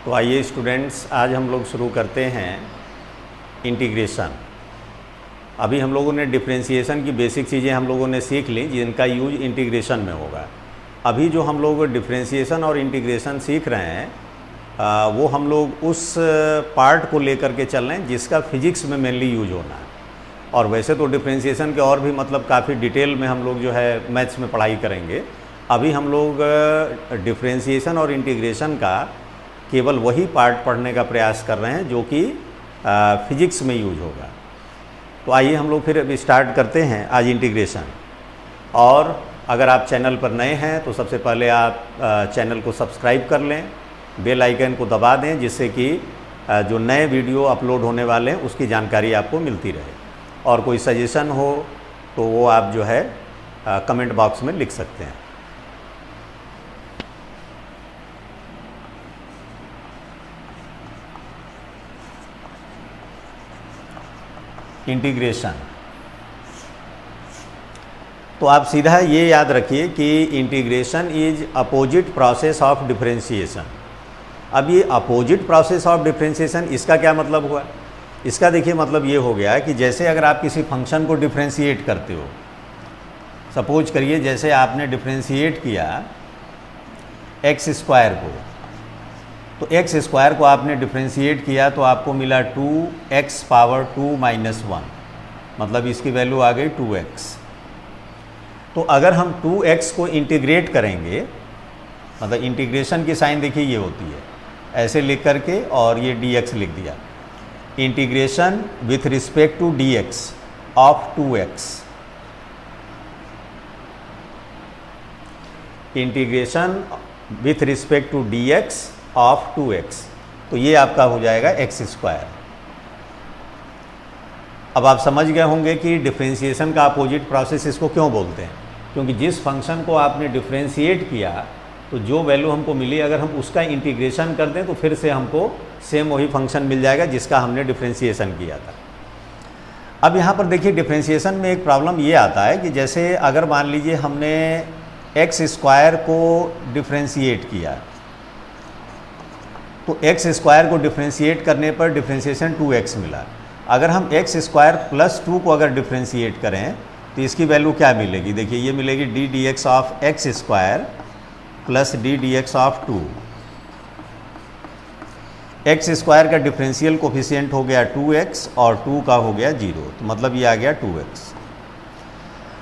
तो आइए स्टूडेंट्स, आज हम लोग शुरू करते हैं इंटीग्रेशन। अभी हम लोगों ने डिफरेंशिएशन की बेसिक चीज़ें हम लोगों ने सीख ली जिनका यूज इंटीग्रेशन में होगा। अभी जो हम लोग डिफरेंशिएशन और इंटीग्रेशन सीख रहे हैं वो हम लोग उस पार्ट को लेकर के चल रहे हैं जिसका फिजिक्स में मेनली यूज होना है। और वैसे तो डिफरेंशिएशन के और भी मतलब काफ़ी डिटेल में हम लोग जो है मैथ्स में पढ़ाई करेंगे। अभी हम लोग डिफरेंशिएशन और इंटीग्रेशन का केवल वही पार्ट पढ़ने का प्रयास कर रहे हैं जो कि फिजिक्स में यूज होगा। तो आइए हम लोग फिर अभी स्टार्ट करते हैं आज इंटीग्रेशन। और अगर आप चैनल पर नए हैं तो सबसे पहले आप चैनल को सब्सक्राइब कर लें, बेल आइकन को दबा दें, जिससे कि जो नए वीडियो अपलोड होने वाले हैं उसकी जानकारी आपको मिलती रहे। और कोई सजेशन हो तो वो आप जो है कमेंट बॉक्स में लिख सकते हैं। इंटीग्रेशन, तो आप सीधा ये याद रखिए कि integration is opposite process of differentiation. अब ये अपोजिट प्रोसेस ऑफ डिफरेंशिएशन, इसका क्या मतलब हुआ? इसका देखिए मतलब ये हो गया कि जैसे अगर आप किसी फंक्शन को डिफरेंशिएट करते हो, सपोज करिए जैसे आपने डिफरेंशिएट किया एक्स स्क्वायर को, तो एक्स स्क्वायर को आपने डिफरेंशिएट किया तो आपको मिला 2x पावर 2 माइनस 1, मतलब इसकी वैल्यू आ गई 2x। तो अगर हम 2x को इंटीग्रेट करेंगे, मतलब इंटीग्रेशन की साइन देखिए ये होती है, ऐसे लिख करके और ये dx लिख दिया। Integration with respect to dx of 2x, integration with respect to dx of 2x, तो ये आपका हो जाएगा एक्स स्क्वायर। अब आप समझ गए होंगे कि डिफरेंशिएशन का अपोजिट प्रोसेस इसको क्यों बोलते हैं, क्योंकि जिस फंक्शन को आपने डिफरेंशिएट किया तो जो वैल्यू हमको मिली, अगर हम उसका इंटीग्रेशन कर दें तो फिर से हमको सेम वही फंक्शन मिल जाएगा जिसका हमने डिफरेंशिएशन किया था। अब यहाँ पर देखिए डिफरेंशिएशन में एक प्रॉब्लम ये आता है कि जैसे अगर मान लीजिए हमने एक्स स्क्वायर को डिफरेंशिएट किया, तो एक्स स्क्वायर को डिफरेंशिएट करने पर डिफरेंशिएशन 2x मिला। अगर हम एक्स स्क्वायर प्लस 2 को अगर डिफरेंशिएट करें तो इसकी वैल्यू क्या मिलेगी? देखिए ये मिलेगी D D x of x square plus D D x of 2। X square का डिफरेंशियल कोफिशिएंट हो गया 2x और 2 का हो गया 0, तो मतलब ये आ गया 2x।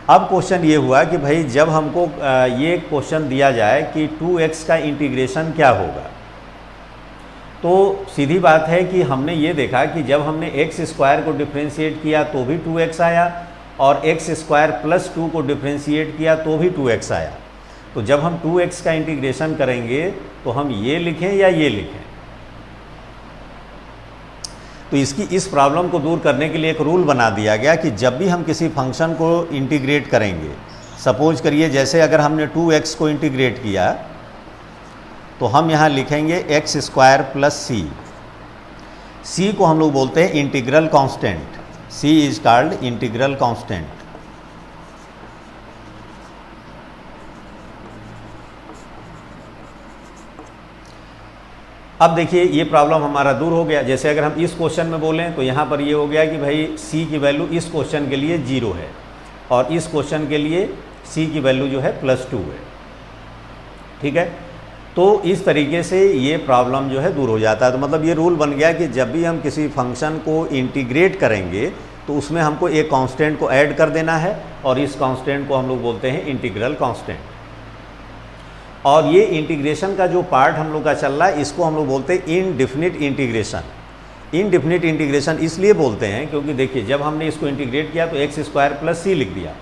अब क्वेश्चन ये हुआ कि भाई जब हमको ये क्वेश्चन दिया जाए कि 2x का इंटीग्रेशन क्या होगा, तो सीधी बात है कि हमने ये देखा कि जब हमने एक्स स्क्वायर को डिफरेंशिएट किया तो भी 2x आया, और एक्स स्क्वायर प्लस 2 को डिफरेंशिएट किया तो भी 2x आया। तो जब हम 2x का इंटीग्रेशन करेंगे तो हम ये लिखें या ये लिखें? तो इस प्रॉब्लम को दूर करने के लिए एक रूल बना दिया गया कि जब भी हम किसी फंक्शन को इंटीग्रेट करेंगे, सपोज करिए जैसे अगर हमने 2x को इंटीग्रेट किया तो हम यहाँ लिखेंगे एक्स स्क्वायर प्लस सी को हम लोग बोलते हैं integral constant. C is called integral constant. अब देखिए ये प्रॉब्लम हमारा दूर हो गया। जैसे अगर हम इस क्वेश्चन में बोलें तो यहाँ पर ये हो गया कि भाई सी की वैल्यू इस क्वेश्चन के लिए 0 है और इस क्वेश्चन के लिए सी की वैल्यू जो है +2 है। ठीक है, तो इस तरीके से ये प्रॉब्लम जो है दूर हो जाता है। तो मतलब ये रूल बन गया कि जब भी हम किसी फंक्शन को इंटीग्रेट करेंगे तो उसमें हमको एक कांस्टेंट को ऐड कर देना है, और इस कांस्टेंट को हम लोग बोलते हैं इंटीग्रल कांस्टेंट। और ये इंटीग्रेशन का जो पार्ट हम लोग का चल रहा है इसको हम लोग बोलते हैं इनडिफिनिट इंटीग्रेशन। इनडिफिनिट इंटीग्रेशन इसलिए बोलते हैं क्योंकि देखिए जब हमने इसको इंटीग्रेट किया तो एक्स स्क्वायर प्लस सी लिख दिया।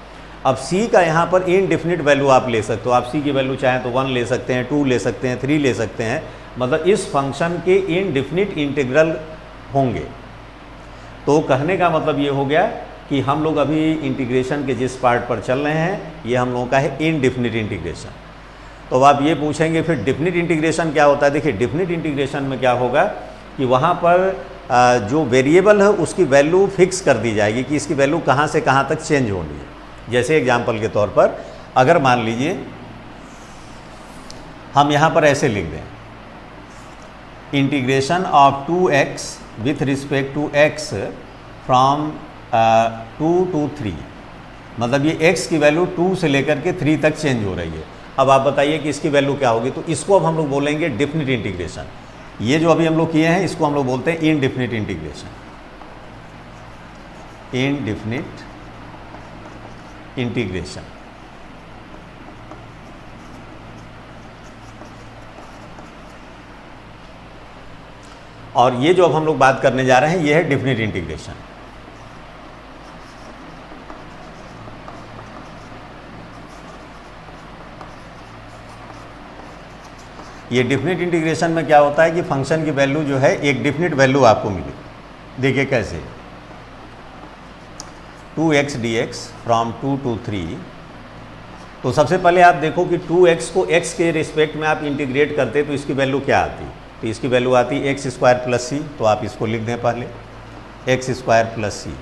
अब c का यहाँ पर इनडिफिनिट वैल्यू आप ले सकते हो। आप c की वैल्यू चाहें तो 1 ले सकते हैं, 2 ले सकते हैं, 3 ले सकते हैं, मतलब इस फंक्शन के इनडिफिनिट इंटीग्रल होंगे। तो कहने का मतलब ये हो गया कि हम लोग अभी इंटीग्रेशन के जिस पार्ट पर चल रहे हैं ये हम लोगों का है इनडिफिनिट इंटीग्रेशन। तो अब आप ये पूछेंगे फिर डिफिनिट इंटीग्रेशन क्या होता है? देखिए डिफिनिट इंटीग्रेशन में क्या होगा कि वहाँ पर जो वेरिएबल है उसकी वैल्यू फिक्स कर दी जाएगी कि इसकी वैल्यू कहाँ से कहाँ तक चेंज होनी है। जैसे एग्जाम्पल के तौर पर अगर मान लीजिए हम यहाँ पर ऐसे लिख दें integration of 2x with respect to x from 2 to 3, मतलब ये x की वैल्यू 2 से लेकर के 3 तक चेंज हो रही है। अब आप बताइए कि इसकी वैल्यू क्या होगी, तो इसको अब हम लोग बोलेंगे डेफिनिट इंटीग्रेशन। ये जो अभी हम लोग किए हैं इसको हम लोग बोलते हैं इनडेफिनिट इंटीग्रेशन, इनडेफिनिट इंटीग्रेशन। और ये जो अब हम लोग बात करने जा रहे हैं ये है डेफिनिट इंटीग्रेशन। ये डेफिनिट इंटीग्रेशन में क्या होता है कि फंक्शन की वैल्यू जो है एक डेफिनिट वैल्यू आपको मिली। देखिए कैसे, 2x dx फ्रॉम 2 to 3। तो सबसे पहले आप देखो कि 2x को x के रिस्पेक्ट में आप इंटीग्रेट करते तो इसकी वैल्यू क्या आती, तो इसकी वैल्यू आती x स्क्वायर प्लस सी। तो आप इसको लिख दें पहले x स्क्वायर प्लस सी।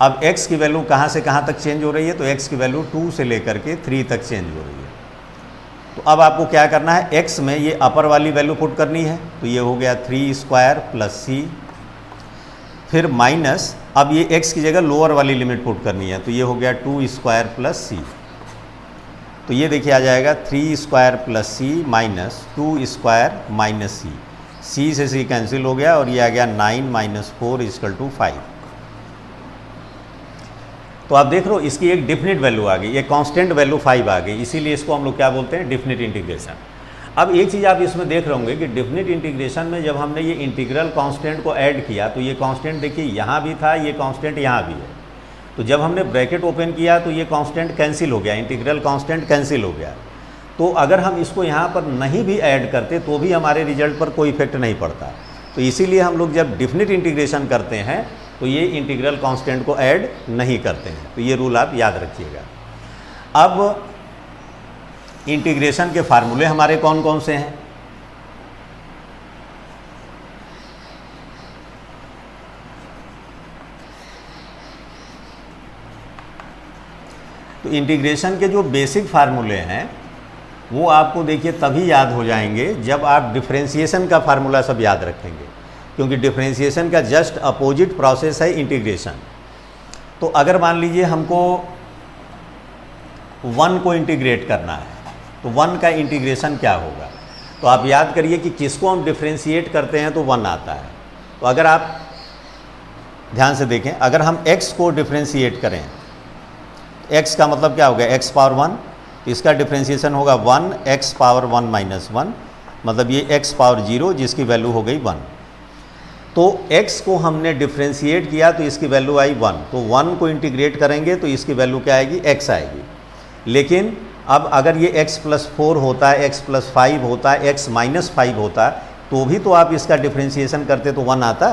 अब x की वैल्यू कहाँ से कहाँ तक चेंज हो रही है, तो x की वैल्यू 2 से लेकर के 3 तक चेंज हो रही है। तो अब आपको क्या करना है, x में ये अपर वाली वैल्यू पुट करनी है, तो ये हो गया 3 स्क्वायर प्लस सी, फिर माइनस, अब ये x की जगह लोअर वाली लिमिट पुट करनी है, तो ये हो गया 2 स्क्वायर प्लस सी। तो ये देखिए आ जाएगा 3 स्क्वायर प्लस सी माइनस 2 स्क्वायर माइनस सी, सी से सी कैंसिल हो गया और ये आ गया 9 माइनस 4 इक्वल टू 5। तो आप देख रहे हो इसकी एक डेफिनिट वैल्यू आ गई, ये कांस्टेंट वैल्यू 5 आ गई, इसीलिए इसको हम लोग क्या बोलते हैं, डेफिनिट इंटीग्रेशन। अब एक चीज़ आप इसमें देख रहे होंगे कि डेफिनिट इंटीग्रेशन में जब हमने ये इंटीग्रल कांस्टेंट को ऐड किया तो ये कांस्टेंट देखिए यहाँ भी था, ये कांस्टेंट यहाँ भी है। तो जब हमने ब्रैकेट ओपन किया तो ये कांस्टेंट कैंसिल हो गया, इंटीग्रल कांस्टेंट कैंसिल हो गया। तो अगर हम इसको यहाँ पर नहीं भी ऐड करते तो भी हमारे रिजल्ट पर कोई इफेक्ट नहीं पड़ता। तो इसीलिए हम लोग जब डेफिनिट इंटीग्रेशन करते हैं तो ये इंटीग्रल कांस्टेंट को ऐड नहीं करते हैं। तो ये रूल आप याद रखिएगा। अब इंटीग्रेशन के फार्मूले हमारे कौन कौन से हैं, तो इंटीग्रेशन के जो बेसिक फार्मूले हैं वो आपको देखिए तभी याद हो जाएंगे जब आप डिफरेंशिएशन का फार्मूला सब याद रखेंगे, क्योंकि डिफरेंशिएशन का जस्ट अपोजिट प्रोसेस है इंटीग्रेशन। तो अगर मान लीजिए हमको 1 को इंटीग्रेट करना है तो 1 का इंटीग्रेशन क्या होगा, तो आप याद करिए कि किसको हम डिफरेंशिएट करते हैं तो 1 आता है। तो अगर आप ध्यान से देखें, अगर हम x को डिफरेंशिएट करें, x का मतलब क्या होगा, x पावर 1, तो इसका डिफरेंशिएशन होगा 1x पावर 1 माइनस 1, मतलब ये x पावर 0 जिसकी वैल्यू हो गई 1। तो x को हमने डिफरेंशिएट किया तो इसकी वैल्यू आई 1, तो 1 को इंटीग्रेट करेंगे तो इसकी वैल्यू क्या आएगी, x आएगी। लेकिन अब अगर ये x प्लस 4 होता है, x प्लस 5 होता है, x माइनस 5 होता तो भी तो आप इसका डिफरेंशिएशन करते तो 1 आता।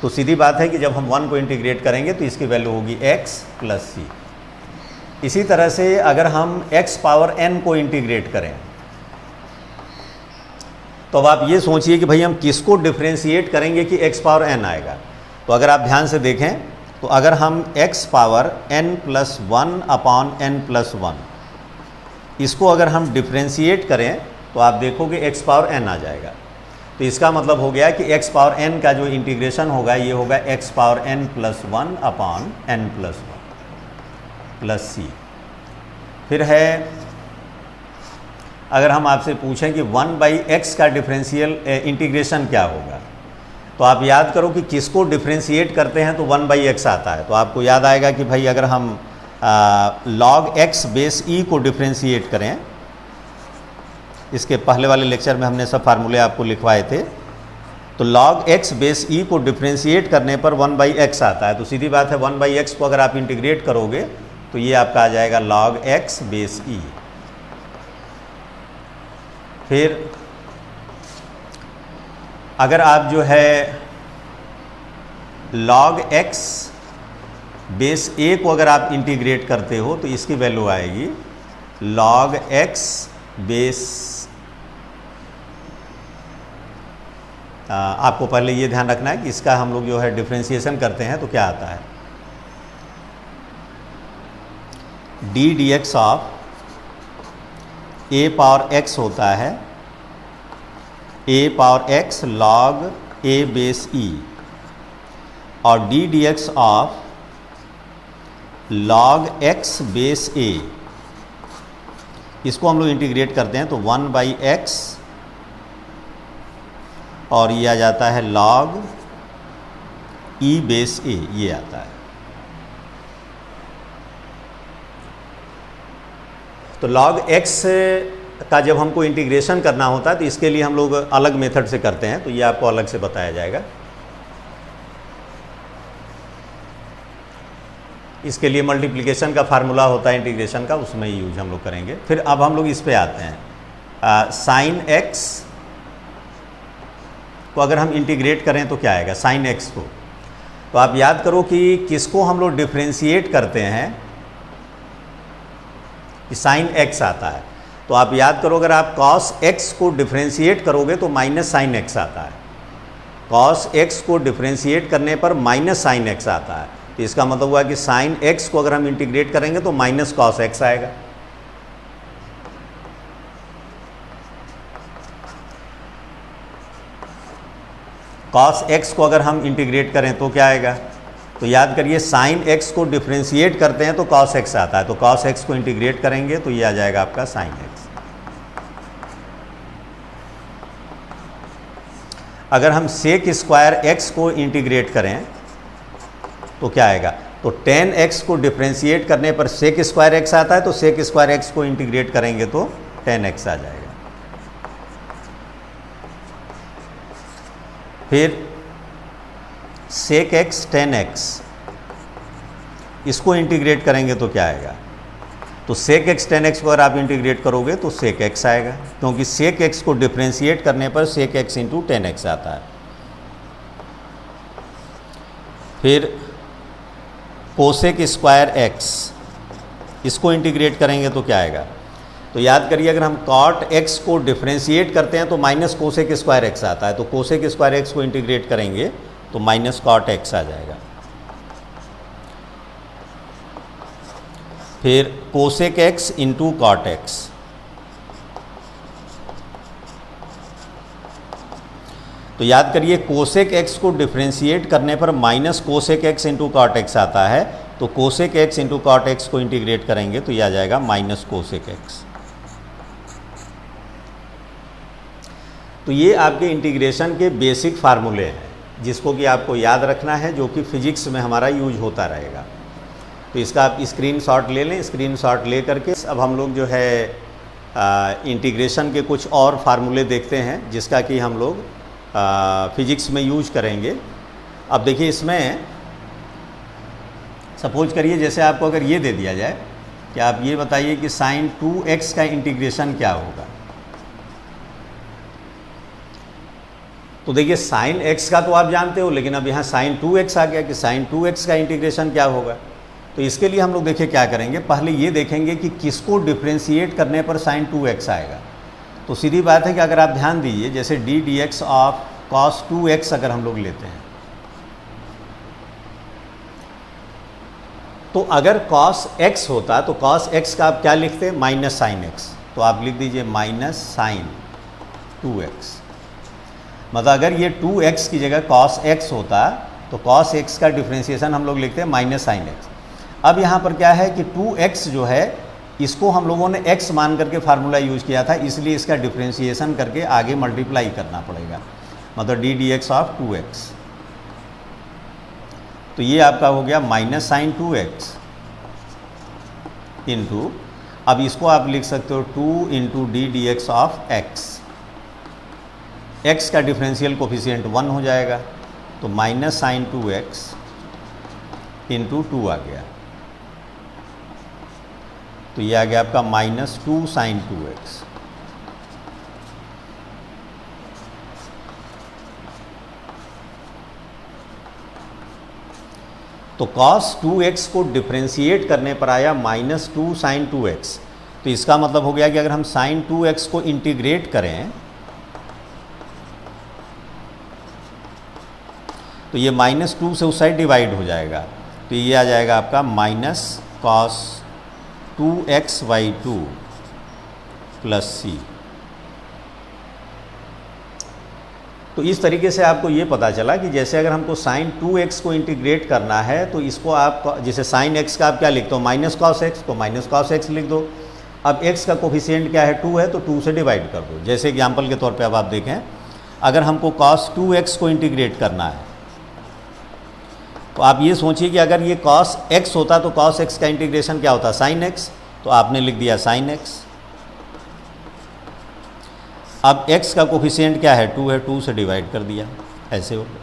तो सीधी बात है कि जब हम 1 को इंटीग्रेट करेंगे तो इसकी वैल्यू होगी x प्लस सी। इसी तरह से अगर हम x पावर n को इंटीग्रेट करें तो अब आप ये सोचिए कि भाई हम किसको डिफरेंशिएट करेंगे कि x पावर n आएगा। तो अगर आप ध्यान से देखें तो अगर हम x power n plus 1 upon n plus 1 इसको अगर हम डिफरेंशिएट करें तो आप देखोगे x पावर n आ जाएगा। तो इसका मतलब हो गया कि x पावर n का जो इंटीग्रेशन होगा ये होगा x power n plus 1 upon n plus 1 plus C. फिर है, अगर हम आपसे पूछें कि 1/x का डिफरेंशियल इंटीग्रेशन क्या होगा, तो आप याद करो कि किसको डिफरेंशिएट करते हैं तो 1/x आता है। तो आपको याद आएगा कि भाई अगर हम log x बेस e को डिफरेंशिएट करें, इसके पहले वाले लेक्चर में हमने सब फार्मूले आपको लिखवाए थे, तो log x बेस e को डिफरेंशिएट करने पर 1/x आता है। तो सीधी बात है 1/x को अगर आप इंटीग्रेट करोगे तो ये आपका आ जाएगा log x बेस e। फिर अगर आप जो है log x बेस a को अगर आप इंटीग्रेट करते हो तो इसकी वैल्यू आएगी log x बेस, आपको पहले ये ध्यान रखना है कि इसका हम लोग जो है डिफरेंशिएशन करते हैं तो क्या आता है, d dx of a power x होता है A power X log A base E और D D x of log X base A, इसको हम लोग इंटीग्रेट करते हैं तो 1/x और ये आ जाता है लॉग ई बेस ए, ये आता है। तो log x का जब हमको इंटीग्रेशन करना होता है तो इसके लिए हम लोग अलग मेथड से करते हैं, तो ये आपको अलग से बताया जाएगा। इसके लिए मल्टीप्लिकेशन का फार्मूला होता है इंटीग्रेशन का, उसमें यूज हम लोग करेंगे। फिर अब हम लोग इस पे आते हैं, साइन x को अगर हम इंटीग्रेट करें तो क्या आएगा साइन x को। तो आप याद करो कि किसको हम लोग डिफ्रेंशिएट करते हैं कि साइन x आता है। तो आप याद करो अगर आप cos x को डिफ्रेंशिएट करोगे तो माइनस साइन x आता है, cos x को डिफ्रेंशिएट करने पर माइनस साइन x आता है। तो इसका मतलब हुआ कि साइन x को अगर हम इंटीग्रेट करेंगे तो माइनस cos x आएगा। cos x को अगर हम इंटीग्रेट करें तो क्या आएगा, तो याद करिए साइन x को डिफ्रेंशिएट करते हैं तो cos x आता है, तो cos x को इंटीग्रेट करेंगे तो ये आ जाएगा आपका साइन x। अगर हम सेक स्क्वायर x को इंटीग्रेट करें तो क्या आएगा, तो tan x को डिफ्रेंशिएट करने पर सेक स्क्वायर x आता है, तो सेक स्क्वायर x को इंटीग्रेट करेंगे तो tan x आ जाएगा। फिर सेक x tan x, इसको इंटीग्रेट करेंगे तो क्या आएगा, तो सेक x tan x को अगर आप इंटीग्रेट करोगे तो सेक x आएगा, क्योंकि सेक x को डिफ्रेंशिएट करने पर सेक x इंटू tan x आता है। फिर कोसेक स्क्वायर x, इसको इंटीग्रेट करेंगे तो क्या आएगा, तो याद करिए अगर हम कॉट x को डिफ्रेंशिएट करते हैं तो माइनस कोसेक स्क्वायर x आता है, तो कोसेक स्क्वायर x को इंटीग्रेट करेंगे तो माइनस कॉट x आ जाएगा। फिर cosec x into cot x, तो याद करिए कोसेक x को डिफ्रेंशिएट करने पर minus cosec x into cot x आता है, तो cosec x into cot x को इंटीग्रेट करेंगे तो यह आ जाएगा माइनस कोसेक x। तो ये आपके इंटीग्रेशन के बेसिक फार्मूले हैं जिसको कि आपको याद रखना है, जो कि फिजिक्स में हमारा यूज होता रहेगा। तो इसका आप स्क्रीनशॉट ले लें, स्क्रीनशॉट ले करके अब हम लोग जो है इंटीग्रेशन के कुछ और फार्मूले देखते हैं जिसका कि हम लोग फिजिक्स में यूज करेंगे। अब देखिए इसमें सपोज करिए जैसे आपको अगर ये दे दिया जाए कि आप ये बताइए कि साइन 2x का इंटीग्रेशन क्या होगा, तो देखिए साइन x का तो आप जानते हो, लेकिन अब यहाँ साइन 2x आ गया कि साइन 2x का इंटीग्रेशन क्या होगा। तो इसके लिए हम लोग देखिए क्या करेंगे, पहले ये देखेंगे कि किसको डिफ्रेंशिएट करने पर साइन 2x आएगा। तो सीधी बात है कि अगर आप ध्यान दीजिए जैसे D D x of cos 2x अगर हम लोग लेते हैं, तो अगर कॉस x होता तो कॉस x का आप क्या लिखते हैं माइनस साइन x, तो आप लिख दीजिए माइनस साइन 2x। मतलब अगर ये 2x की जगह cos x होता तो cos x का डिफ्रेंशिएशन हम लोग लिखते हैं माइनस साइन x। अब यहाँ पर क्या है कि 2x जो है इसको हम लोगों ने x मान करके फार्मूला यूज किया था, इसलिए इसका डिफ्रेंशिएशन करके आगे मल्टीप्लाई करना पड़ेगा, मतलब D D x of 2x। तो ये आपका हो गया माइनस साइन 2x इंटू, अब इसको आप लिख सकते हो 2 into D D x of x। x का डिफरेंशियल कोफिशिएंट 1 हो जाएगा, तो माइनस साइन 2x इंटू 2 आ गया, तो ये आ गया आपका माइनस 2 साइन 2x। तो cos 2x को डिफ्रेंशिएट करने पर आया माइनस 2 साइन 2x। तो इसका मतलब हो गया कि अगर हम साइन 2x को इंटीग्रेट करें तो ये माइनस 2 से उस साइड डिवाइड हो जाएगा, तो ये आ जाएगा आपका minus cos 2x/2 plus c। तो इस तरीके से आपको ये पता चला कि जैसे अगर हमको साइन 2x को इंटीग्रेट करना है तो इसको आप जैसे साइन x का आप क्या लिखते हो माइनस कॉस x, तो माइनस कॉस x लिख दो। अब x का कोफिशिएंट क्या है 2 है तो 2 से डिवाइड कर दो। जैसे एग्जांपल के तौर पे अब आप देखें, अगर हमको cos 2x को इंटीग्रेट करना है तो आप ये सोचिए कि अगर ये cos x होता तो cos x का इंटीग्रेशन क्या होता sin x, तो आपने लिख दिया sin x। अब x का कोफिशिएंट क्या है 2 है, 2 से डिवाइड कर दिया, ऐसे हो गया।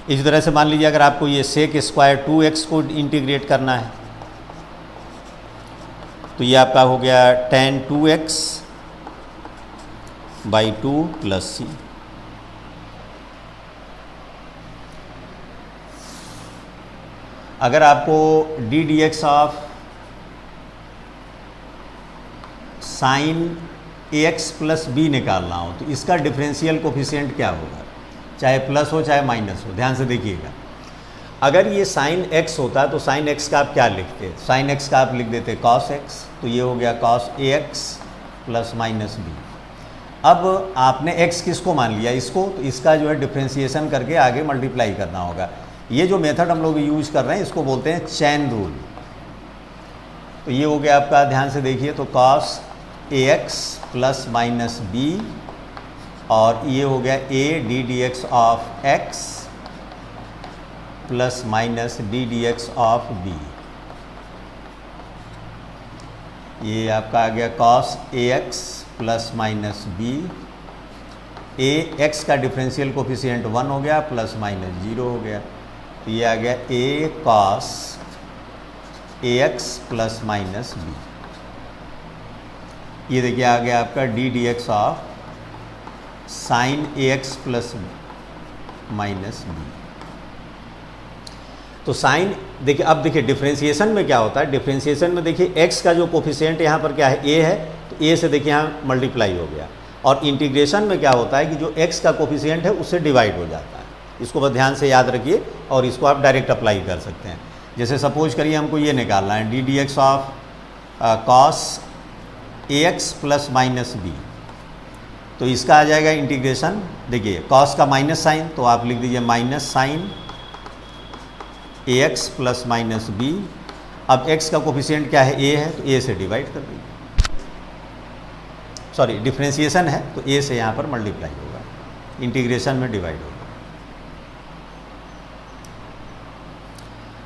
इसी तरह से मान लीजिए अगर आपको ये सेक स्क्वायर 2x को इंटीग्रेट करना है तो ये आपका हो गया tan 2x by 2 plus c। अगर आपको d D x of sine a x plus b निकालना हो तो इसका डिफरेंशियल कोफिशिएंट क्या होगा, चाहे प्लस हो चाहे माइनस हो। ध्यान से देखिएगा, अगर ये साइन एक्स होता तो साइन एक्स का आप क्या लिखते, साइन एक्स का आप लिख देते कॉस एक्स, तो ये हो गया cos a x plus minus B. अब आपने x किसको मान लिया, इसको, तो इसका जो है डिफ्रेंशिएशन करके आगे मल्टीप्लाई करना होगा। ये जो मेथड हम लोग यूज कर रहे हैं इसको बोलते हैं चैन रूल। तो ये हो गया आपका, ध्यान से देखिए, तो cos a x plus minus B और ये हो गया a D D x of x plus minus D D x of b। ये आपका आ गया cos a x plus minus B, A x का डिफरेंशियल कोफिशिएंट 1 हो गया प्लस माइनस 0 हो गया, तो ये आ गया a cos a x plus minus b. ये देखिए आ गया आपका d D x of sine a x plus minus b. तो साइन देखिए, अब देखिए डिफरेंशिएशन में क्या होता है, डिफरेंशिएशन में देखिए x का जो कोफिशिएंट यहाँ पर क्या है a है, तो a से देखिए यहाँ मल्टीप्लाई हो गया। और इंटीग्रेशन में क्या होता है कि जो x का कोफिशिएंट है उससे डिवाइड हो जाता है। इसको बस ध्यान से याद रखिए और इसको आप डायरेक्ट अप्लाई कर सकते हैं। जैसे सपोज करिए हमको ये निकालना है d D x of cos a x plus minus b, तो इसका आ जाएगा इंटीग्रेशन, देखिए कॉस का माइनस साइन तो आप लिख दीजिए minus sign a x plus minus B. अब x का कोफिशिएंट क्या है a है तो a से डिवाइड कर दीजिए, सॉरी डिफरेंशिएशन है तो a से यहाँ पर मल्टीप्लाई होगा, इंटीग्रेशन में डिवाइड होगा।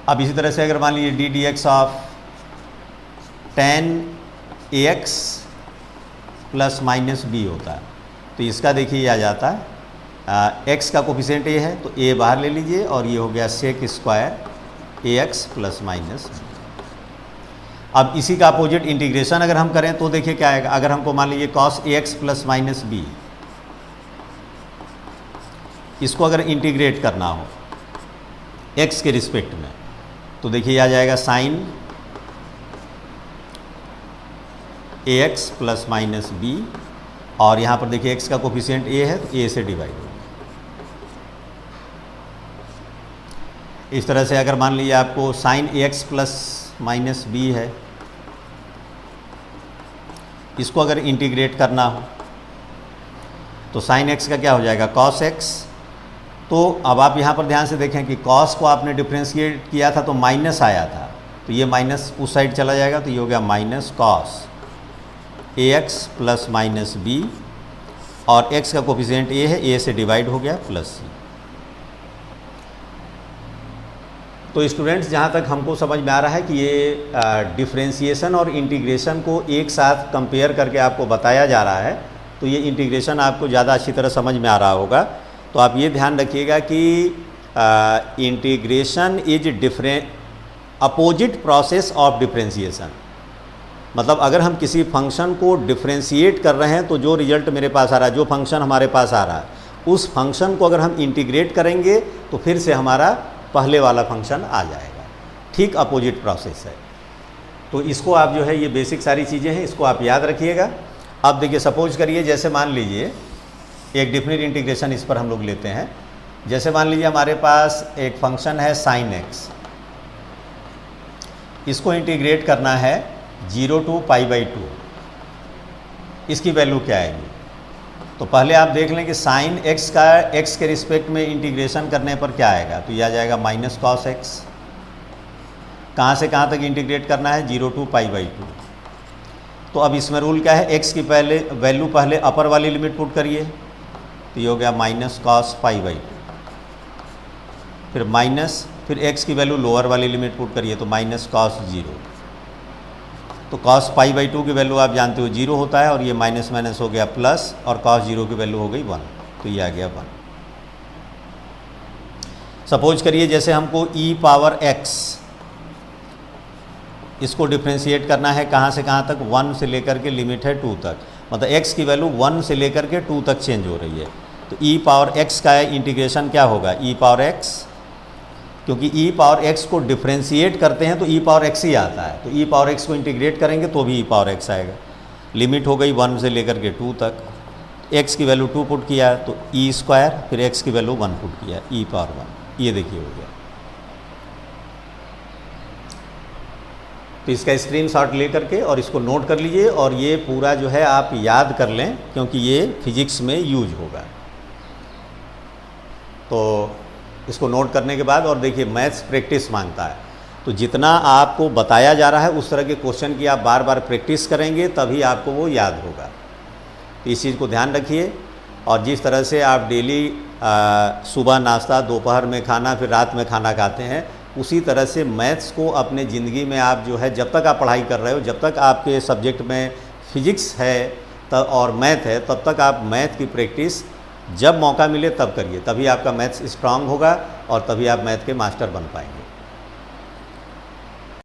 अब इसी तरह से अगर मान लीजिए d D x of tan a x plus minus b होता है तो इसका देखिए आ जाता है x का कोफिशिएंट a है तो a बाहर ले लीजिए और ये हो गया सेक स्क्वायर ए एक्स प्लस माइनस। अब इसी का अपोजिट इंटीग्रेशन अगर हम करें तो देखिए क्या आएगा, अगर हमको मान लीजिए cos a x plus minus B, इसको अगर इंटीग्रेट करना हो x के रिस्पेक्ट में तो देखिए आ जाएगा sign a x plus minus B और यहाँ पर देखिए x का कोफिशिएंट a है तो a से डिवाइड होगा। इस तरह से अगर मान लीजिए आपको sign a x plus minus B है, इसको अगर इंटीग्रेट करना हो तो साइन एक्स का क्या हो जाएगा कॉस एक्स। तो अब आप यहाँ पर ध्यान से देखें कि कॉस को आपने डिफ्रेंशिएट किया था तो माइनस आया था, तो ये माइनस उस साइड चला जाएगा तो ये हो गया minus cos a x plus minus B और x का कोफिशिएंट a है, a से डिवाइड हो गया प्लस c। तो स्टूडेंट्स जहाँ तक हमको समझ में आ रहा है कि ये डिफरेंशिएशन और इंटीग्रेशन को एक साथ कंपेयर करके आपको बताया जा रहा है, तो ये इंटीग्रेशन आपको ज़्यादा अच्छी तरह समझ में आ रहा होगा। तो आप ये ध्यान रखिएगा कि integration is opposite process of differentiation. मतलब अगर हम किसी फंक्शन को डिफरेंशिएट कर रहे हैं तो जो रिजल्ट मेरे पास आ रहा है, जो फंक्शन हमारे पास आ रहा है, उस फंक्शन को अगर हम इंटीग्रेट करेंगे तो फिर से हमारा पहले वाला फंक्शन आ जाएगा। ठीक अपोजिट प्रोसेस है। तो इसको आप जो है, ये बेसिक सारी चीज़ें हैं, इसको आप याद रखिएगा। अब देखिए सपोज करिए, जैसे मान लीजिए एक डेफिनेट इंटीग्रेशन इस पर हम लोग लेते हैं। जैसे मान लीजिए हमारे पास एक फंक्शन है साइन एक्स, इसको इंटीग्रेट करना है 0 to π/2। इसकी वैल्यू क्या आएगी, तो पहले आप देख लें कि साइन एक्स का एक्स के रिस्पेक्ट में इंटीग्रेशन करने पर क्या आएगा, तो यह आ जाएगा माइनस कॉस एक्स। कहाँ से कहाँ तक इंटीग्रेट करना है, 0 to π/2। तो अब इसमें रूल क्या है, एक्स की पहले वैल्यू पहले अपर वाली लिमिट पुट करिए, तो ये हो गया माइनस कॉस π/2, फिर माइनस, फिर एक्स की वैल्यू लोअर वाली लिमिट पुट करिए तो माइनस कॉस 0। तो कॉस π/2 की वैल्यू आप जानते हो 0 होता है, और ये माइनस माइनस हो गया प्लस, और कॉस 0 की वैल्यू हो गई 1, तो ये आ गया 1। सपोज करिए जैसे हमको e पावर x इसको डिफ्रेंशिएट करना है, कहाँ से कहाँ तक, 1 से लेकर के लिमिट है 2 तक, मतलब x की वैल्यू 1 से लेकर के 2 तक चेंज हो रही है। तो e पावर x का इंटीग्रेशन क्या होगा, e पावर x, क्योंकि e पावर x को डिफ्रेंशिएट करते हैं तो e पावर x ही आता है, तो e पावर x को इंटीग्रेट करेंगे तो भी e पावर x आएगा। लिमिट हो गई 1 से लेकर के 2 तक, x की वैल्यू 2 पुट किया तो e², फिर x की वैल्यू 1 पुट किया, e पावर 1, ये देखिए हो गया। तो इसका स्क्रीनशॉट ले करके और इसको नोट कर लीजिए, और ये पूरा जो है आप याद कर लें, क्योंकि ये फिजिक्स में यूज होगा। तो इसको नोट करने के बाद, और देखिए मैथ्स प्रैक्टिस मांगता है, तो जितना आपको बताया जा रहा है उस तरह के क्वेश्चन की आप बार बार प्रैक्टिस करेंगे तभी आपको वो याद होगा। तो इस चीज़ को ध्यान रखिए, और जिस तरह से आप डेली सुबह नाश्ता, दोपहर में खाना, फिर रात में खाना खाते हैं, उसी तरह से मैथ्स को अपने ज़िंदगी में आप जो है, जब तक आप पढ़ाई कर रहे हो, जब तक आपके सब्जेक्ट में फिजिक्स है तब और मैथ है, तब तक आप मैथ की प्रैक्टिस जब मौका मिले तब करिए, तभी आपका मैथ्स स्ट्रांग होगा और तभी आप मैथ के मास्टर बन पाएंगे।